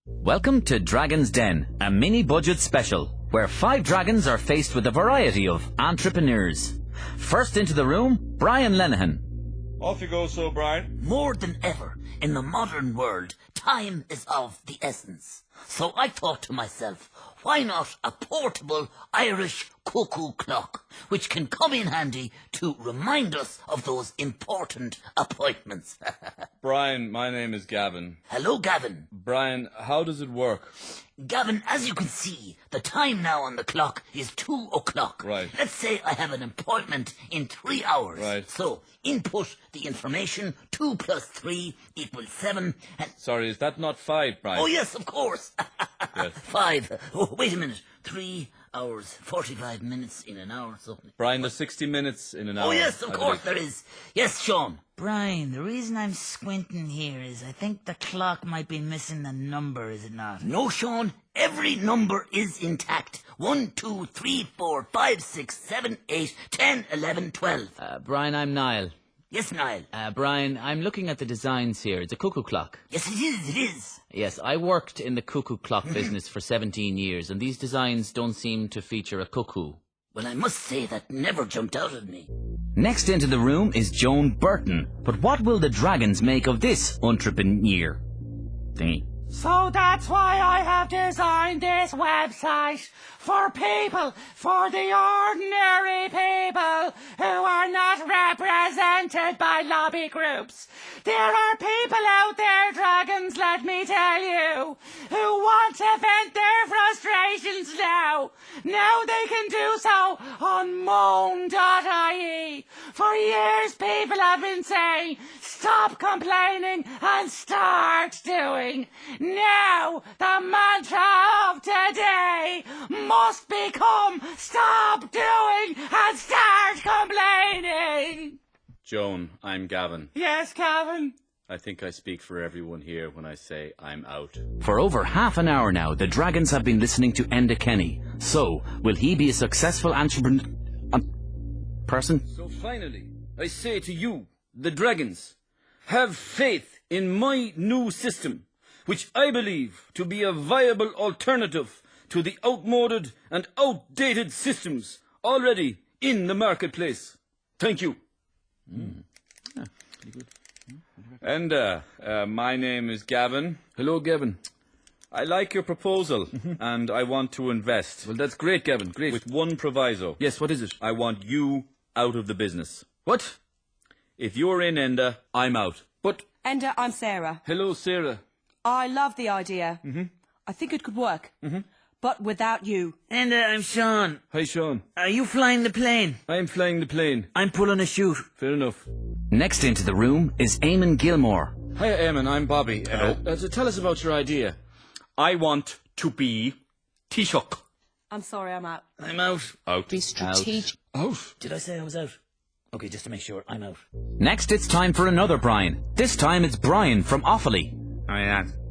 Welcome to Dragon's Den, a mini-budget special, where 5 dragons are faced with a variety of entrepreneurs. First into the room, Brian Lenihan. Off you go, so Brian. More than ever, in the modern world, time is of the essence. So I thought to myself, why not a portable Irish cuckoo clock, which can come in handy to remind us of those important appointments. Brian, my name is Gavin. Hello, Gavin. Brian, how does it work? Gavin, as you can see, the time now on the clock is 2 o'clock. Right. Let's say I have an appointment in 3 hours. Right. So, input the information, 2 plus 3 equals 7. And Sorry, is that not 5, Brian? oh, yes, of course. Yes. 5. Oh, wait a minute. 3 hours, 45 minutes in an hour. So. Brian, there's 60 minutes in an hour. Oh, yes, of course there is. Yes, Sean. Brian, the reason I'm squinting here is I think the clock might be missing the number, is it not? No, Sean. Every number is intact. 1, 2, 3, 4, 5, 6, 7, 8, 10, 11, 12. Brian, I'm Niall. Yes, Niall. Brian, I'm looking at the designs here. It's a cuckoo clock. Yes, it is, it is. Yes, I worked in the cuckoo clock business for 17 years, and these designs don't seem to feature a cuckoo. Well, I must say that never jumped out at me. Next into the room is Joan Burton. But what will the dragons make of this entrepreneur thingy? So that's why I have designed this website for people, for the ordinary people who are not represented by lobby groups. There are people out there, dragons, let me tell you, who want to vent their frustrations now. Now they can do so on moan.ie. For years people have been saying, stop complaining and start doing. Now, the mantra of today must become stop doing and start complaining. Joan, I'm Gavin. Yes, Gavin. I think I speak for everyone here when I say I'm out. For over half an hour now, the dragons have been listening to Enda Kenny. So, will he be a successful person? So finally, I say to you, the dragons, have faith in my new system, which I believe to be a viable alternative to the outmoded and outdated systems already in the marketplace. Thank you. And, my name is Gavin. Hello, Gavin. I like your proposal, and I want to invest. Well, that's great, Gavin, great. With one proviso. Yes, what is it? I want you out of the business. What? If you're in, Enda, I'm out. But, Enda, I'm Sarah. hello, Sarah. I love the idea. I think it could work. But without you. And I'm Sean. Hi, Sean. Are you flying the plane? I'm flying the plane. I'm pulling a chute. Fair enough. Next into the room is Eamon Gilmore. Hi, Eamon, I'm Bobby. Hello. So tell us about your idea. I want to be Taoiseach. I'm sorry, I'm out. I'm out. Out. Be strategic. Out? Did I say I was out? Okay, just to make sure, I'm out. Next, it's time for another Brian. This time it's Brian from Offaly.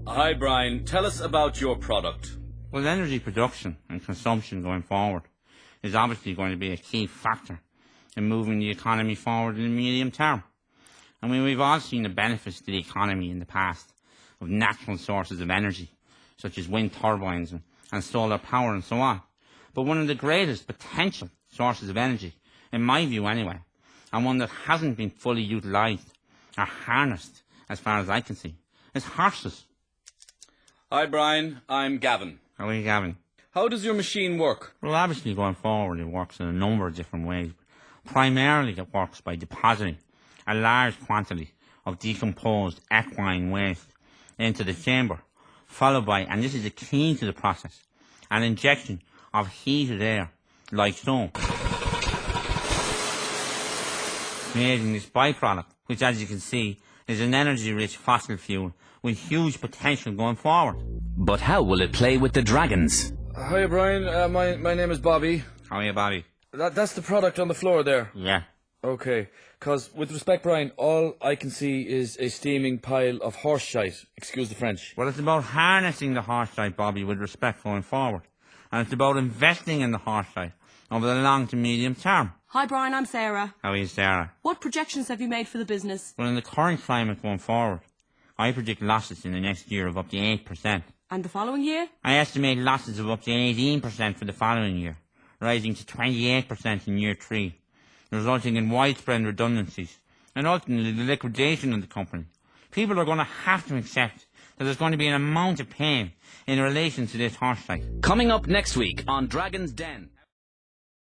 Hi, Brian. Tell us about your product. Well, energy production and consumption going forward is obviously going to be a key factor in moving the economy forward in the medium term. I mean, we've all seen the benefits to the economy in the past of natural sources of energy, such as wind turbines and solar power and so on. But one of the greatest potential sources of energy, in my view anyway, and one that hasn't been fully utilised or harnessed, as far as I can see, is horses. Hi, Brian. I'm Gavin. How are you, Gavin? How does your machine work? Well, obviously going forward it works in a number of different ways. Primarily it works by depositing a large quantity of decomposed equine waste into the chamber, followed by, and this is the key to the process, an injection of heated air, like so, creating this byproduct, which as you can see is an energy-rich fossil fuel with huge potential going forward. But how will it play with the dragons? Hi, Brian. My name is Bobby. How are you, Bobby? That's the product on the floor there. Yeah. Okay. Because, with respect, Brian, all I can see is a steaming pile of horse shite. Excuse the French. Well, it's about harnessing the horse shite, Bobby, with respect going forward. And it's about investing in the horse shite over the long to medium term. Hi, Brian, I'm Sarah. How are you, Sarah? What projections have you made for the business? Well, in the current climate going forward, I predict losses in the next year of up to 8%. And the following year? I estimate losses of up to 18% for the following year, rising to 28% in year 3, resulting in widespread redundancies and ultimately the liquidation of the company. People are going to have to accept that there's going to be an amount of pain in relation to this horse fight. Coming up next week on Dragon's Den.